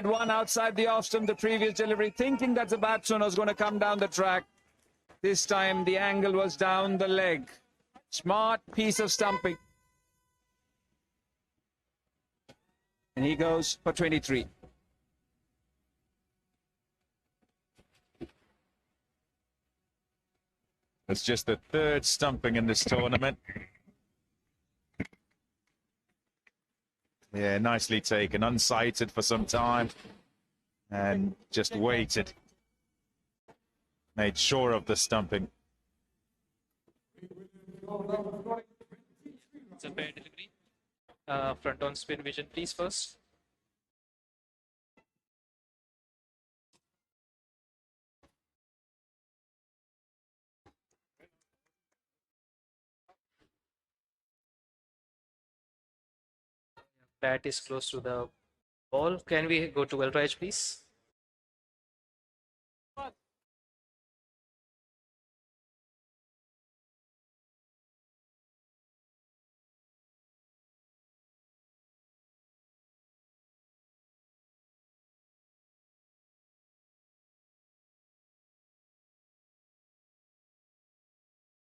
One outside the off stump, the previous delivery, thinking that the batsman was going to come down the track. This time the angle was down the leg. Smart piece of stumping. And he goes for 23. It's just the third stumping in this tournament. Yeah, nicely taken, unsighted for some time and just waited. Made sure of the stumping. It's a fair delivery. Front on spin vision, please, first. Bat is close to the ball. Can we go to Ultra Edge, please?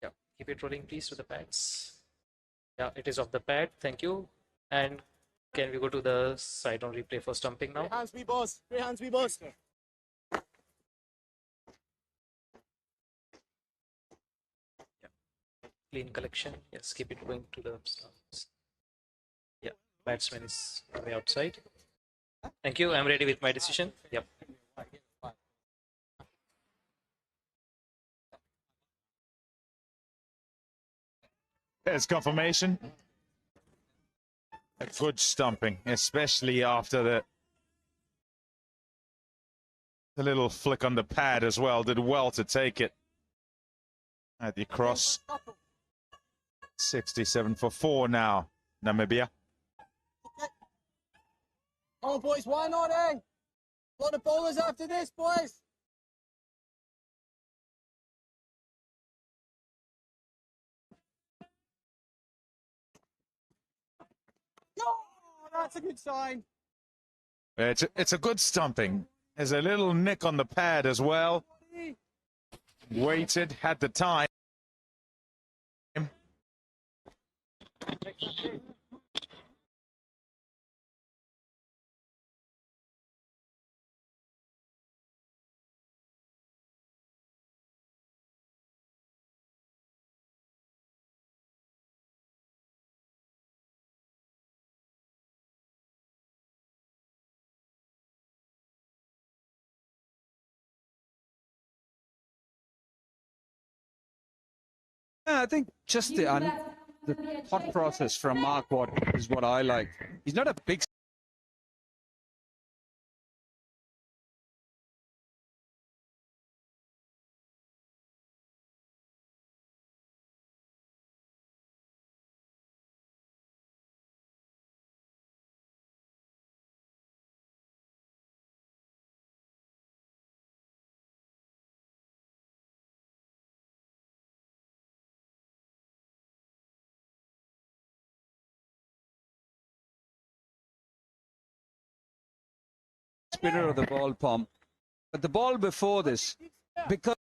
Yeah, keep it rolling, please, to the pads. Yeah, it is off the pad. Thank you. And can we go to the side on replay for stumping now? Three hands, me boss. Three hands, me boss. Clean collection. Yes, keep it going to the stumps. Yeah, batsman is way outside. Thank you. I'm ready with my decision. Yep. There's confirmation. A good stumping, especially after the little flick on the pad as well. Did well to take it at the cross. 67 for 4 now, Namibia. Come on, boys. Why not, eh? A lot of bowlers after this, boys. Oh, that's a good sign. It's a good stumping. There's a little nick on the pad as well. Waited, had the time. Yeah, I think just the thought process from Mark is what I like. He's not a big spinner of the ball, Pom. But the ball before this, because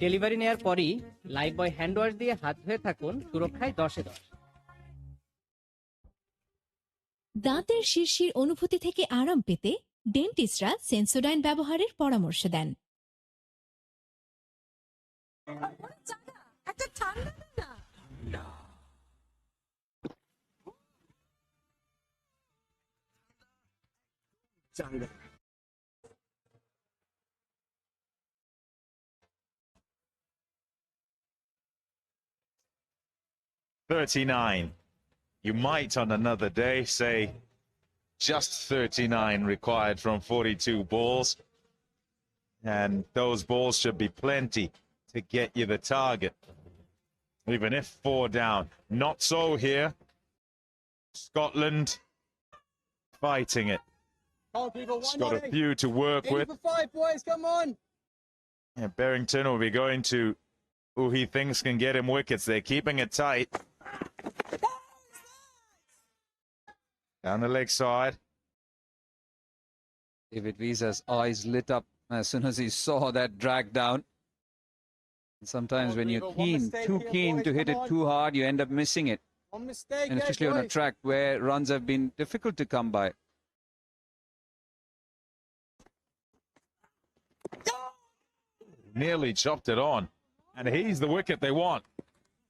delivery নেয়ার পরই live বয় hand wash দিয়ে হাত ধুয়ে থাকুন সুরক্ষায় 10-এ 10। দাঁতের শিরশির অনুভূতি থেকে আরাম পেতে ডেন্টিস্টরা সেন্সোডাইন ব্যবহারের পরামর্শ দেন। একটা ঠান্ডা না 39. You might on another day say just 39 required from 42 balls. And those balls should be plenty to get you the target. Even if 4 down. Not so here. Scotland fighting it. Come on, people. It's One got not a in. few to work 80 with. for 5, boys. Come on. Yeah, Barrington will be going to who he thinks can get him wickets. They're keeping it tight. Down the leg side. David Visa's eyes lit up as soon as he saw that drag down. And sometimes when you're keen, too keen to hit it too hard, you end up missing it. One mistake. And especially on a track where runs have been difficult to come by. Nearly chopped it on. And he's the wicket they want.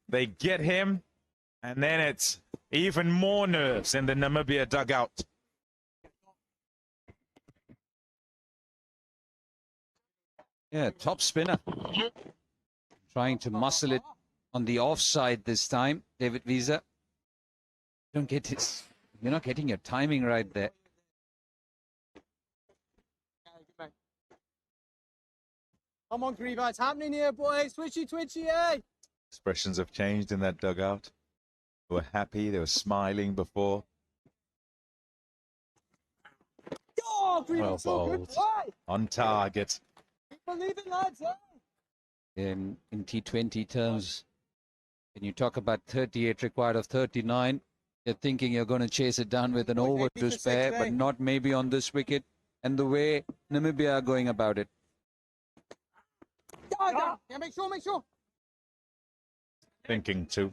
They get him, and then it's even more nerves in the Namibia dugout. Yeah, top spinner. Trying to muscle it on the offside this time, David Visa. Don't get his, you're not getting your timing right there. Come on, Griever. It's happening here, boys. Twitchy, twitchy, eh? Expressions have changed in that dugout. They were happy, they were smiling before. Oh, Griever, Well so good. bowled. Why? On target. Believe it, lads, eh? In T20 terms, when you talk about 38 required of 39, you're thinking you're going to chase it down with an Boys, over 80 to for spare, 6, but eh? not maybe on this wicket. And the way Namibia are going about it. Yeah, make sure, make sure. Thinking too.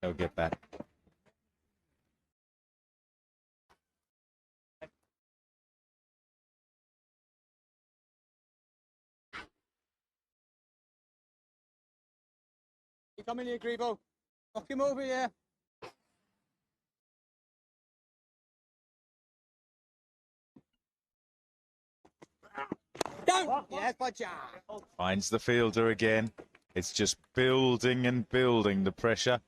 They'll get that. You come in here, Grievo. Knock him over here. Down! Yes, Bacha. Finds the fielder again. It's just building and building the pressure.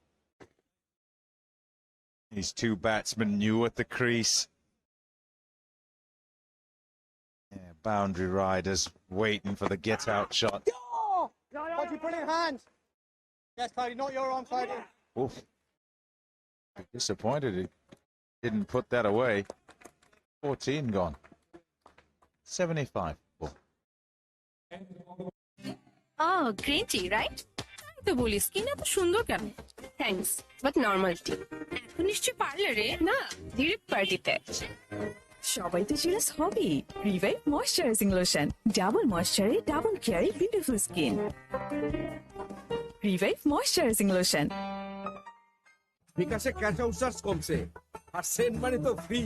These two batsmen new at the crease. Yeah, boundary riders waiting for the get-out shot. Oh! Bachi, put it in hand. Yes, Cloudy, not your arm, Cloudy. Oof. Disappointed he didn't put that away. 14 gone. 75. Oh. Oh, green tea, right? তো বলি skin এত সুন্দর কেন thanks but normal টি এখন নিশ্চয়ই পার্লারে না direct পার্টিতে সবাই তো জিরাস হবেই রিভাইভ ময়শ্চারাইজিং লোশন ডাবল ময়শ্চারে ডাবল কেয়ারে beautiful skin Revive moisturising lotion বিকাশে ক্যাশ আউট চার্জ কমছে আর সেন্ট মানি তো free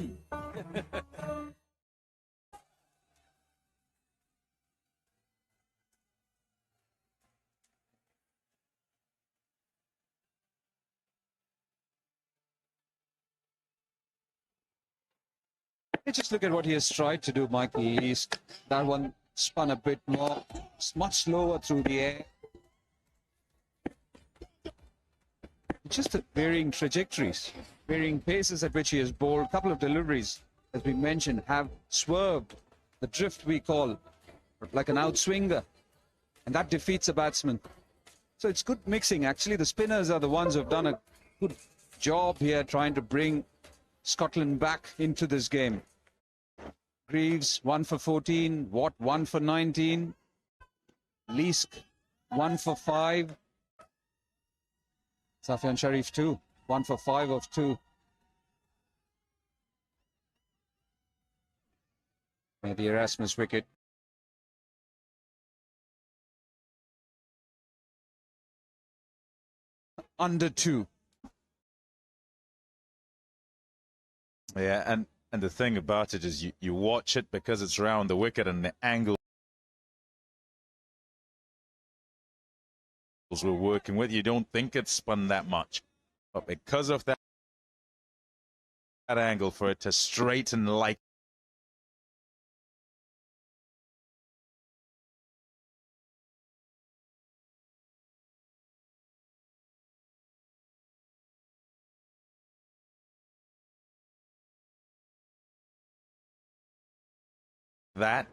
Just look at what he has tried to do, Mikey. That one spun a bit more, much slower through the air. Just the varying trajectories, varying paces at which he has bowled. A couple of deliveries, as we mentioned, have swerved the drift we call, like an outswinger. And that defeats a batsman. So it's good mixing. Actually, the spinners are the ones who have done a good job here trying to bring Scotland back into this game. Greaves, 1 for 14. Watt, 1 for 19. Leask, 1 for 5. Safian Sharif, 2. 1 for 5 of 2. The Erasmus wicket. Under 2. Yeah, and the thing about it is you watch it because it's around the wicket and the angle we're working with, you don't think it's spun that much. But because of that angle, for it to straighten like that,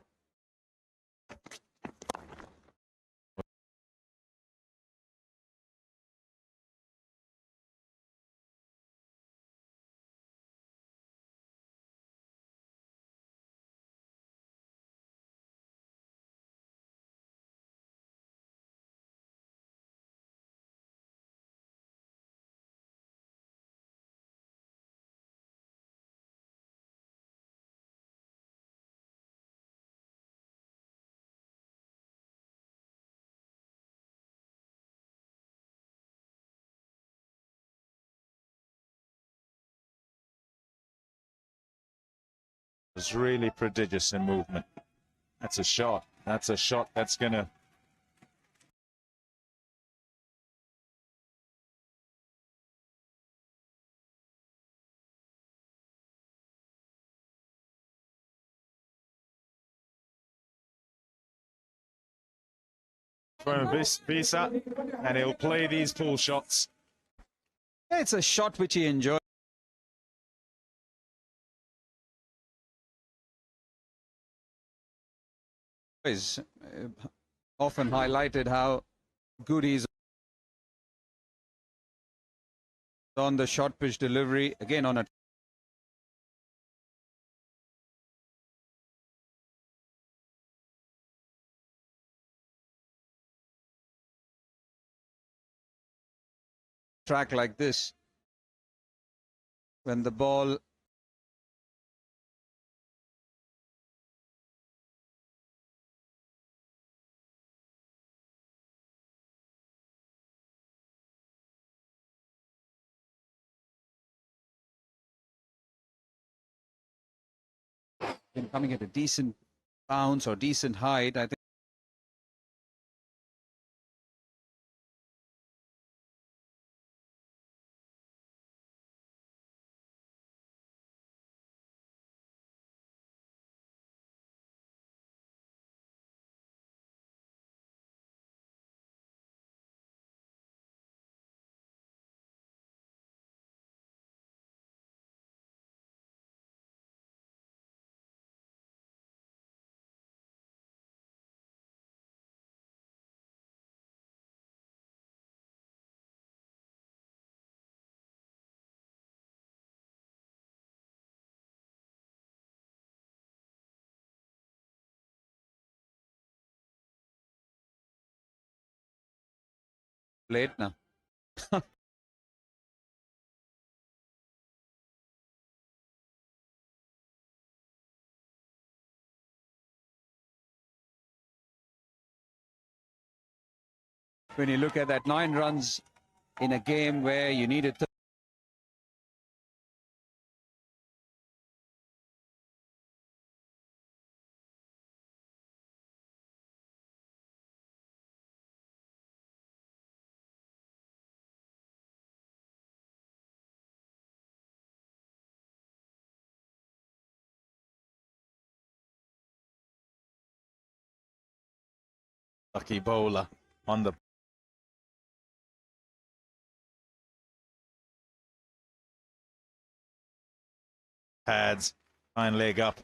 was really prodigious in movement. That's a shot. That's a shot that's going to from Visa, and he'll play these pull shots. It's a shot which he enjoys. Often highlighted how good he's on the short pitch delivery, again on a track like this, when the ball been coming at a decent bounce or decent height, I think. Late now. When you look at that, 9 runs in a game where you needed Lucky bowler on the pads, fine leg up.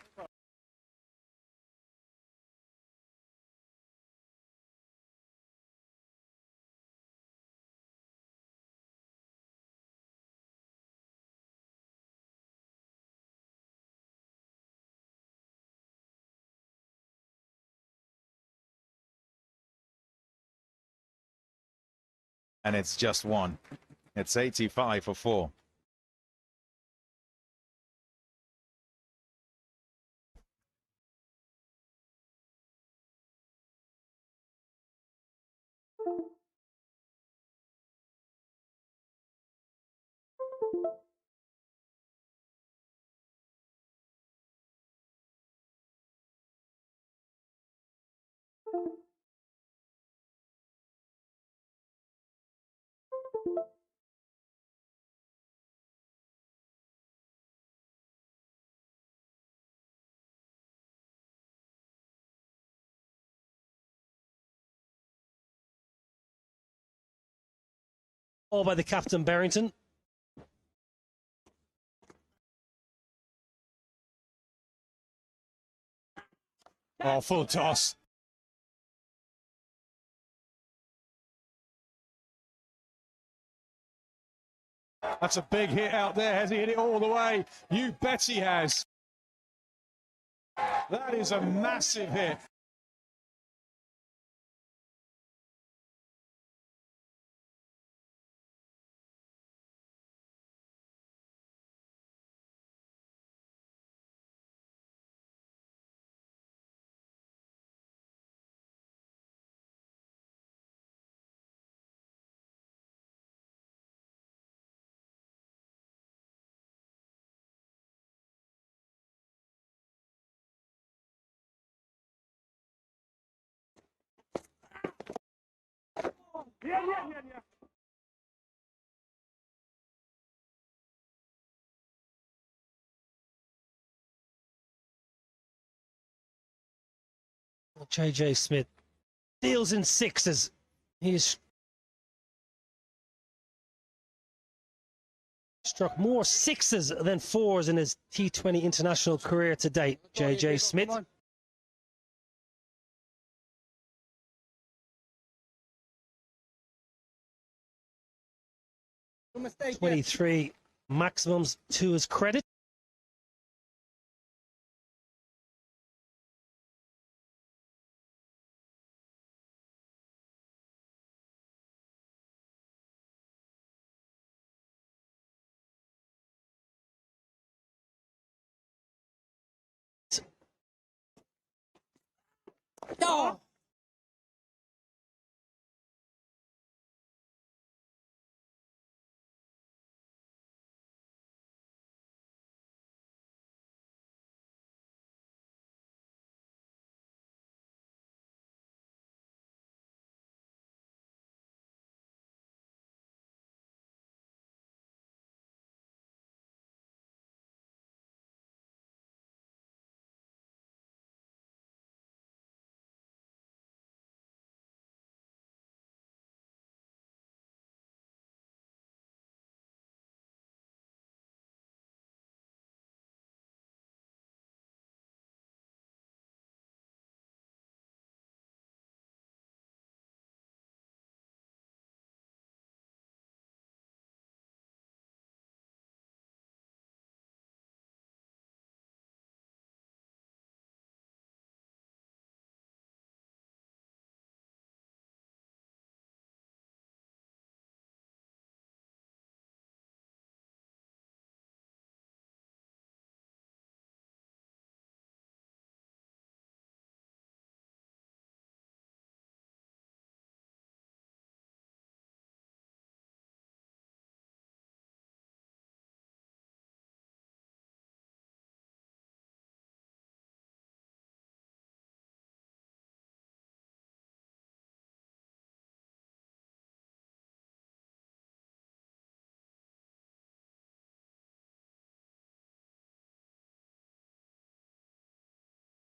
And it's just one. It's 85 for 4. All by the captain, Barrington. Oh, full toss. That's a big hit out there. Has he hit it all the way? You bet he has. That is a massive hit. JJ Smith deals in sixes. He's struck more sixes than fours in his T20 international career to date. JJ Smith. 23 maximums to his credit. Oh!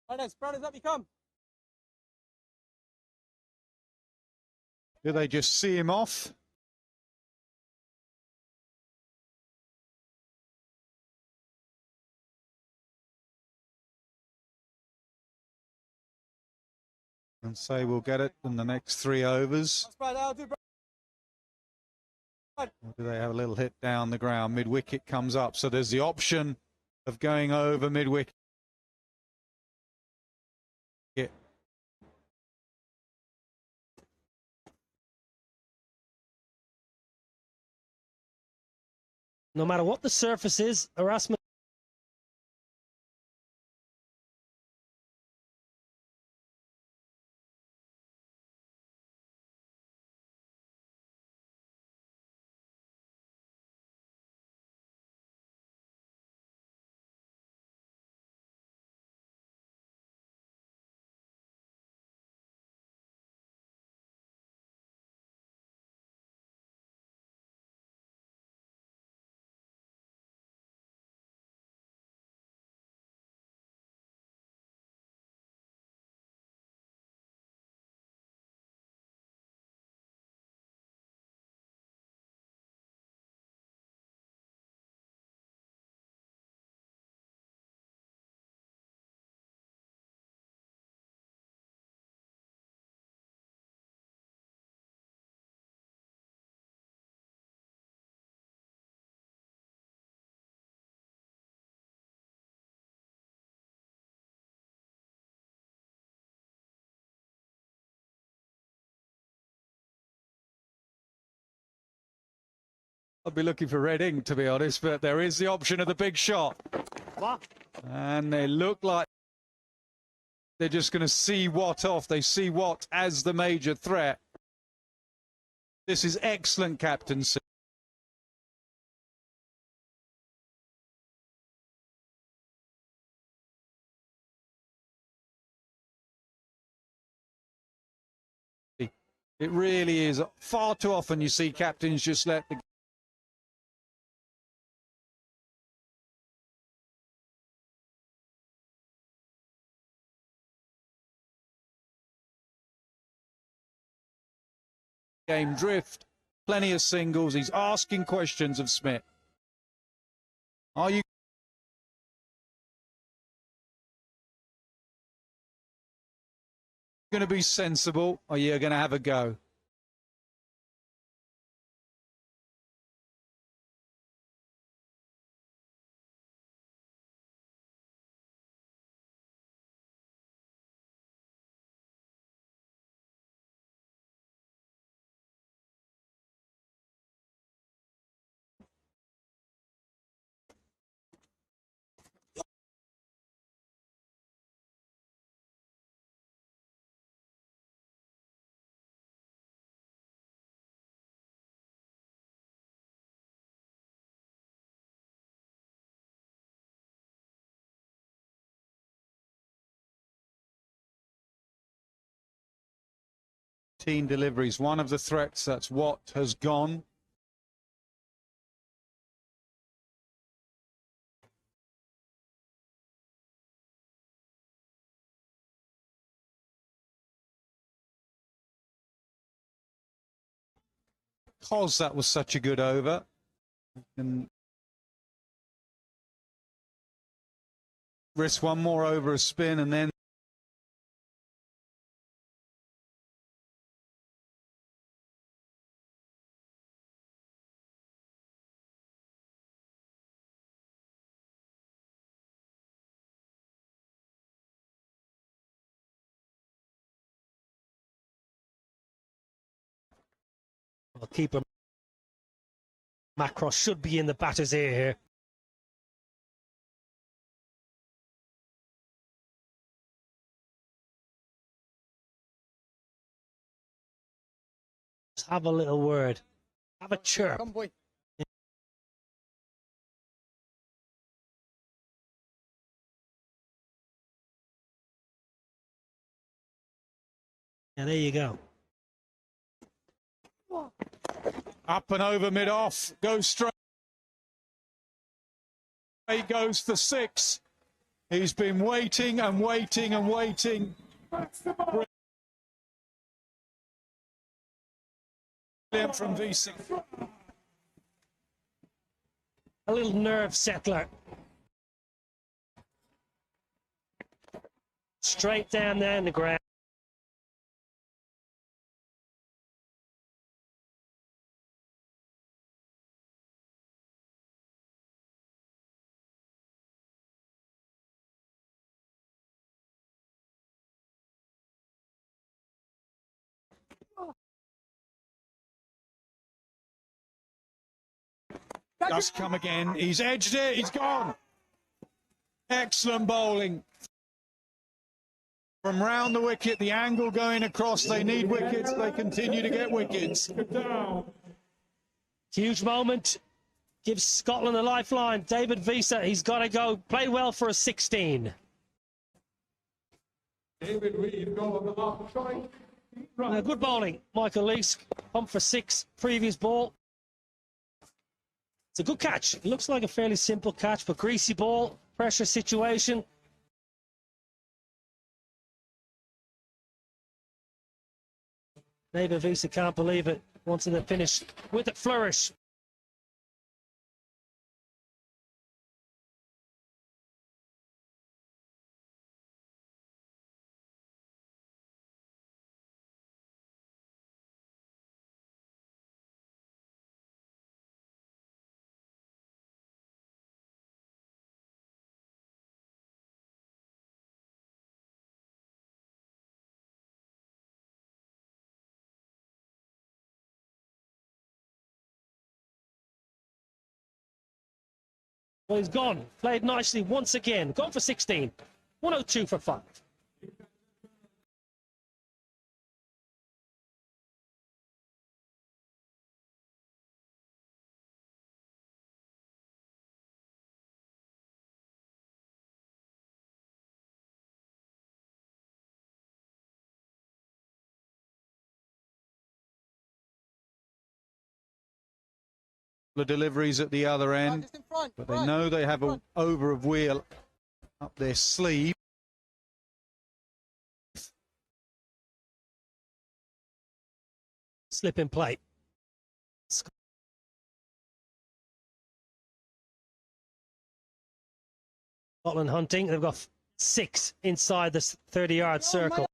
Right, next, Brothers, up you come. Do they just see him off? And say we'll get it in the next 3 overs. Or do they have a little hit down the ground? Mid-wicket comes up, so there's the option of going over mid-wicket. No matter what the surface is, harassment. I'd be looking for red ink, to be honest, but there is the option of the big shot. And they look like they're just going to see Watt off. They see Watt as the major threat. This is excellent captaincy. It really is. Far too often you see captains just let the game drift. Plenty of singles. He's asking questions of Smith. Are you going to be sensible, or you're going to have a go? Team deliveries, one of the threats. That's what has gone. Because that was such a good over. And risk one more over a spin and then Well, keeper Macross should be in the batter's ear here. Just have a little word. Have a chirp. Come, boy. Yeah, there you go. up and over mid-off. Goes straight. He goes for 6. He's been waiting and waiting and waiting. Brilliant from VC. A little nerve settler. Straight down there in the ground. Just come again. He's edged it. He's gone. Excellent bowling. From round the wicket, the angle going across. They need wickets. They continue to get wickets. Huge moment. Gives Scotland a lifeline. David Visa, he's got to go. Played well for a 16. Good bowling. Michael Lees, pumped for 6. Previous ball. It's a good catch. It looks like a fairly simple catch, but greasy ball, pressure situation. David Visa can't believe it. Wanted to finish with a flourish. Well, he's gone. Played nicely once again. Gone for 16. 102 for 5. The deliveries at the other end, but they know they have an over of wheel up their sleeve. Slip in play. Scotland hunting. They've got 6 inside this 30-yard circle.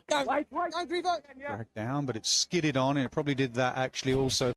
Dragged down, but it skidded on, and it probably did that actually also.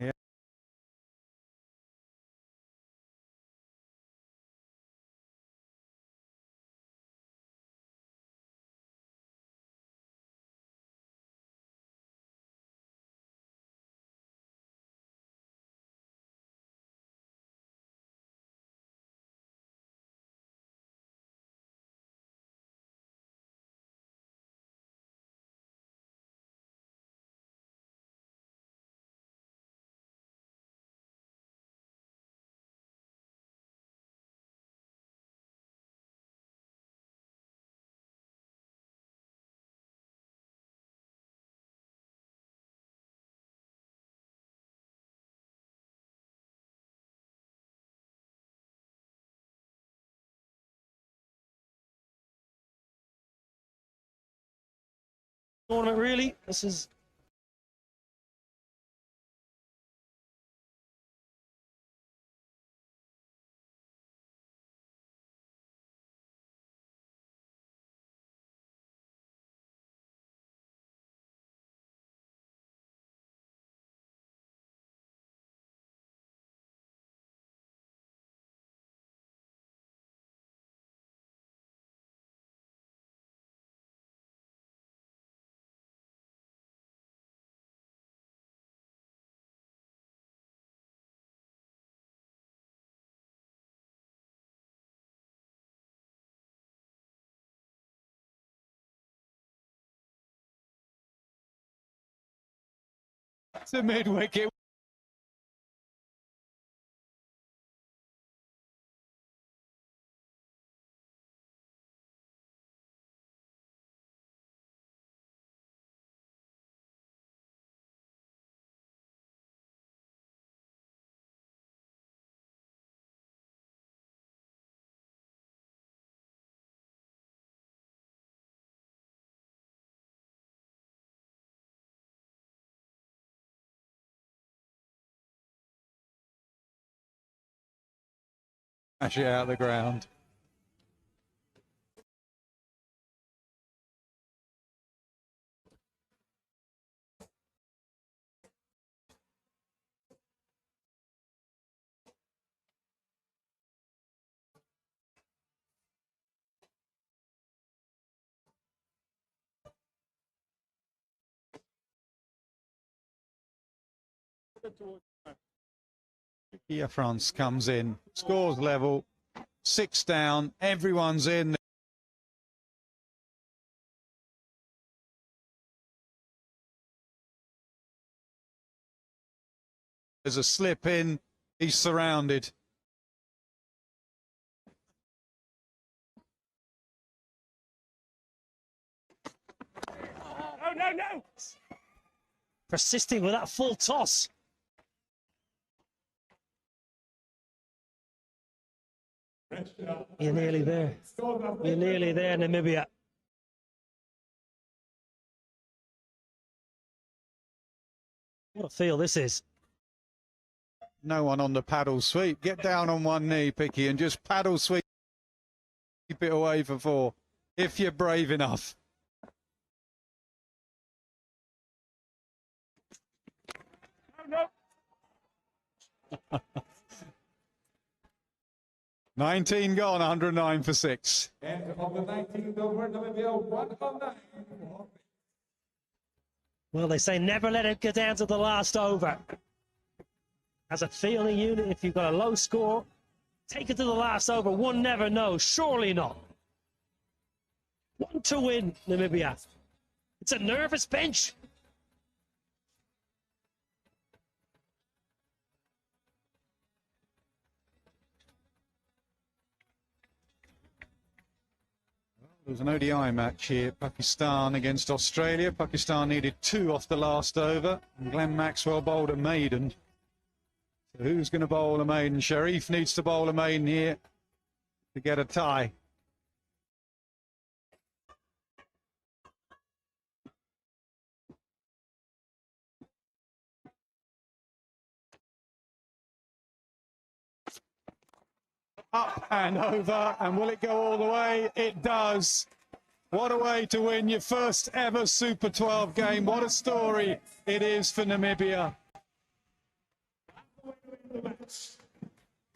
Yeah. Tournament, really. This is to mid-wicket. Smash it out of the ground. Here France comes in, scores level, 6 down, everyone's in. There's a slip in, he's surrounded. No. Persisting with that full toss. You're nearly there. You're nearly there, Namibia. What a feel this is. No one on the paddle sweep. Get down on one knee, Picky, and just paddle sweep. Keep it away for 4, if you're brave enough. No. 19 gone, 109 for 6. And of the 19th over, Namibia 109. Well, they say never let it get down to the last over. As a fielding unit, if you've got a low score, take it to the last over. One never knows. Surely not. 1 to win, Namibia. It's a nervous bench. There was an ODI match here, Pakistan against Australia. Pakistan needed 2 off the last over, and Glenn Maxwell bowled a maiden. So who's going to bowl a maiden? Sharif needs to bowl a maiden here to get a tie. Up and over, and will it go all the way? It does. What a way to win your first ever Super 12 game. What a story it is for Namibia.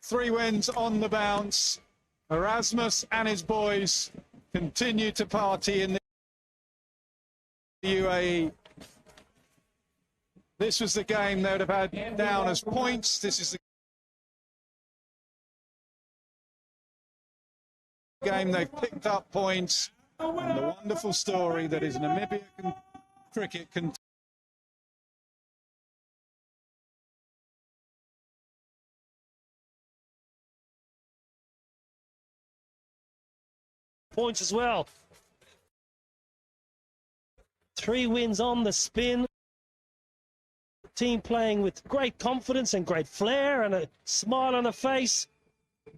3 wins on the bounce. Erasmus and his boys continue to party in the UAE. This was the game they would have had down as points. This is the game they've picked up points, and the wonderful story that is Namibia cricket Points as well. 3 wins on the spin. Team playing with great confidence and great flair and a smile on the face,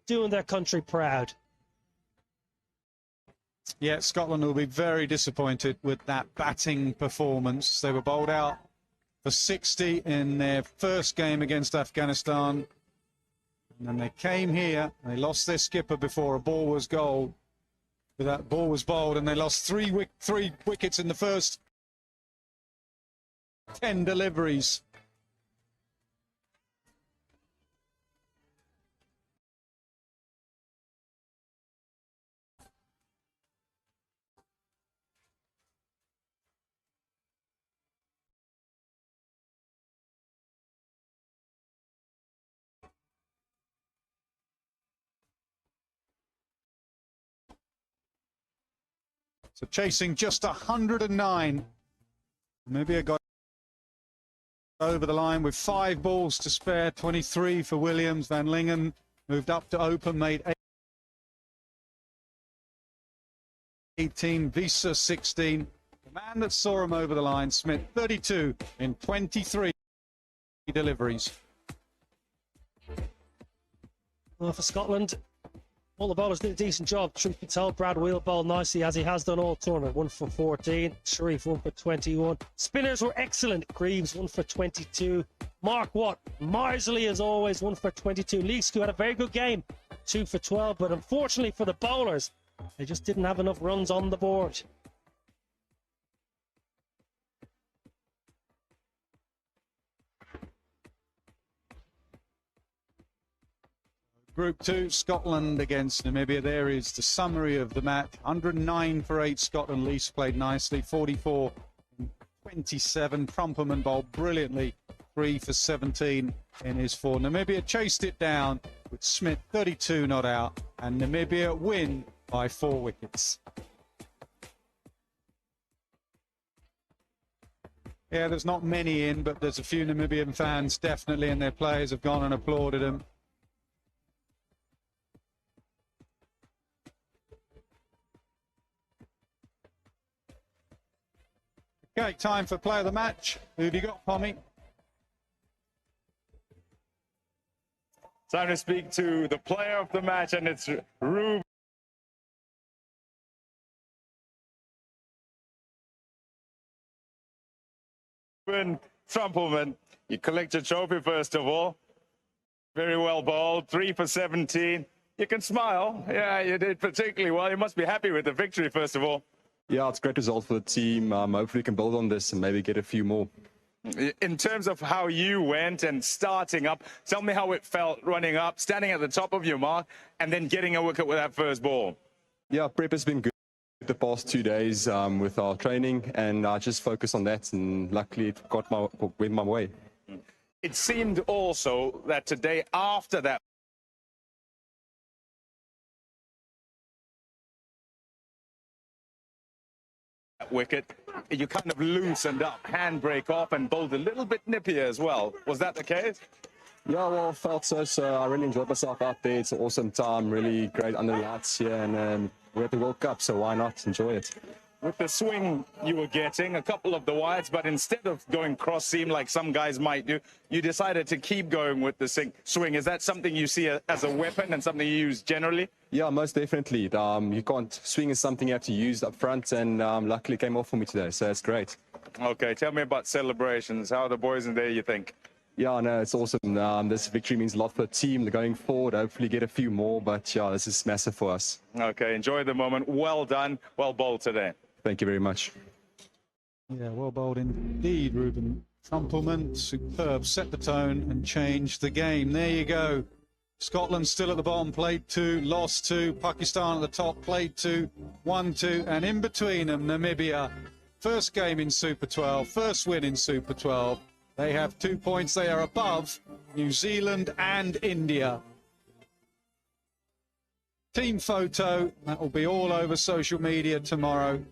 doing their country proud. Yeah, Scotland will be very disappointed with that batting performance. They were bowled out for 60 in their first game against Afghanistan. And then they came here, and they lost their skipper before a ball was goal. That ball was bowled, and they lost 3 wickets in the first 10 deliveries. So chasing just 109. Namibia got over the line with 5 balls to spare, 23 for Williams. Van Lingen moved up to open, made 18, Visa 16. The man that saw him over the line, Smith, 32 in 23 deliveries. Well, for Scotland, all the bowlers did a decent job. Truth be told, Brad Wheel bowled nicely, as he has done all tournament. 1 for 14. Sharif 1 for 21. Spinners were excellent. Greaves 1 for 22. Mark Watt, miserly as always, 1 for 22. Leescu had a very good game, 2 for 12. But unfortunately for the bowlers, they just didn't have enough runs on the board. Group 2, Scotland against Namibia. There is the summary of the match. 109 for 8, Scotland. Least played nicely. 44 27. Trumpelman bowled brilliantly. 3 for 17 in his 4. Namibia chased it down with Smith 32 not out. And Namibia win by 4 wickets. Yeah, there's not many in, but there's a few Namibian fans definitely, and their players have gone and applauded them. Okay, time for player of the match. Who have you got, Pommy? Time to speak to the player of the match, and it's Ruben Trumpelman. You collect your trophy first of all. Very well bowled, 3 for 17. You can smile. Yeah, you did particularly well. You must be happy with the victory first of all. Yeah, it's a great result for the team. Hopefully we can build on this and maybe get a few more. In terms of how you went and starting up, tell me how it felt running up, standing at the top of your mark, and then getting a wicket with that first ball. Yeah, prep has been good the past 2 days with our training, and I just focused on that, and luckily it went my way. It seemed also that today, after that wicket, you kind of loosened up, handbrake off, and bowled a little bit nippier as well. Was that the case? Yeah, well, I felt so. So I really enjoyed myself out there. It's an awesome time, really great under the lights here, and we're at the World Cup, so why not enjoy it? With the swing you were getting, a couple of the wides, but instead of going cross seam like some guys might do, you decided to keep going with the swing. Is that something you see as a weapon and something you use generally? Yeah, most definitely. You can't swing is something you have to use up front, and luckily it came off for me today, so it's great. Okay, tell me about celebrations. How are the boys in there, you think? Yeah, no, it's awesome. This victory means a lot for the team. They're going forward, hopefully get a few more, but yeah, this is massive for us. Okay, enjoy the moment. Well done. Well bowled today. Thank you very much. Yeah, well bowled indeed, Ruben Trumpelman. Superb. Set the tone and changed the game. There you go. Scotland still at the bottom, played 2, lost 2. Pakistan at the top, played 2, won 2. And in between them, Namibia. First game in Super 12, first win in Super 12. They have 2 points. They are above New Zealand and India. Team photo, that will be all over social media tomorrow.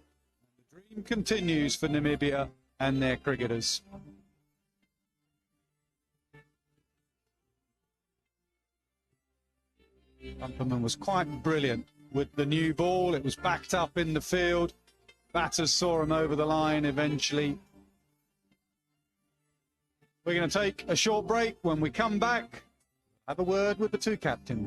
The dream continues for Namibia and their cricketers. Trumpelman was quite brilliant with the new ball. It was backed up in the field. Batters saw him over the line eventually. We're going to take a short break. When we come back, have a word with the 2 captains.